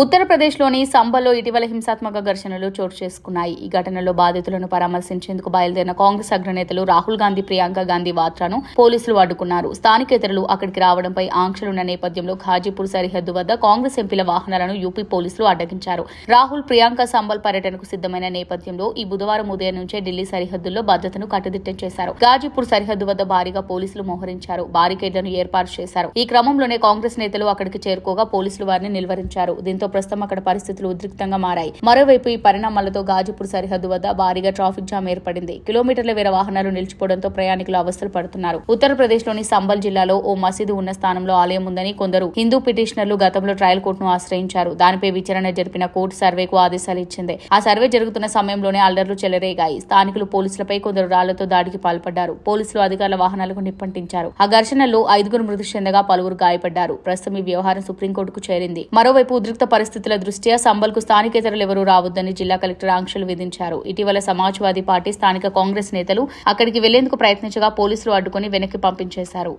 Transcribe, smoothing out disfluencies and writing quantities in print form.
ఉత్తరప్రదేశ్లోని సంబల్లో ఇటీవల హింసాత్మక ఘర్షణలు చోటు చేసుకున్నాయి. ఈ ఘటనలో బాధితులను పరామర్శించేందుకు బయలుదేరిన కాంగ్రెస్ అగ్రనేతలు రాహుల్ గాంధీ, ప్రియాంక గాంధీ వాత్రాను పోలీసులు అడ్డుకున్నారు. స్థానికేతరులు అక్కడికి రావడంపై ఆంక్షలున్న నేపథ్యంలో ఘాజీపూర్ సరిహద్దు వద్ద కాంగ్రెస్ ఎంపీల వాహనాలను యూపీ పోలీసులు అడ్డగించారు. రాహుల్, ప్రియాంక సంబల్ పర్యటనకు సిద్దమైన నేపథ్యంలో ఈ బుధవారం ఉదయం నుంచే ఢిల్లీ సరిహద్దుల్లో భద్రతను కట్టుదిట్టం చేశారు. ఘాజీపూర్ సరిహద్దు వద్ద భారీగా పోలీసులు మోహరించారు, బారికేడ్లను ఏర్పాటు చేశారు. ఈ క్రమంలోనే కాంగ్రెస్ నేతలు అక్కడికి చేరుకోగా పోలీసులు వారిని నిలువరించారు. దీంతో ప్రస్తుతం అక్కడ పరిస్థితులు ఉద్రిక్తంగా మారాయి. మరోవైపు ఈ పరిణామాలతో ఘాజీపూర్ సరిహద్దు వద్ద భారీగా ట్రాఫిక్ జామ్ ఏర్పడింది. కిలోమీటర్ల వేల వాహనాలు నిలిచిపోవడంతో ప్రయాణికులు అవస్థలు పడుతున్నారు. ఉత్తరప్రదేశ్లోని సంబల్ జిల్లాలో ఓ మసీదు ఉన్న స్థానంలో ఆలయం ఉందని కొందరు హిందూ పిటిషనర్లు గతంలో ట్రయల్ కోర్టును ఆశ్రయించారు. దానిపై విచారణ జరిపిన కోర్టు సర్వేకు ఆదేశాలు ఇచ్చింది. ఆ సర్వే జరుగుతున్న సమయంలోనే అల్లర్లు చెలరేగాయి. స్థానికులు పోలీసులపై కొందరు రాళ్లతో దాడికి పాల్పడ్డారు. పోలీసులు అధికారుల వాహనాలకు నిప్పంటించారు. ఆ ఘర్షణలో 5 మృతి చెందగా పలువురు గాయపడ్డారు. ప్రస్తుతం ఈ వ్యవహారం సుప్రీంకోర్టుకు చేరింది. మరోవైపు ఉద్రిక్త పరిస్థితుల దృష్ట్యా సంబల్కు స్థానికేతరులు ఎవరూ రావద్దని జిల్లా కలెక్టర్ ఆంక్షలు విధించారు. ఇటీవల సమాజ్వాదీ పార్టీ స్థానిక కాంగ్రెస్ నేతలు అక్కడికి వెళ్లేందుకు ప్రయత్నించగా పోలీసులు అడ్డుకుని వెనక్కి పంపించేశారు.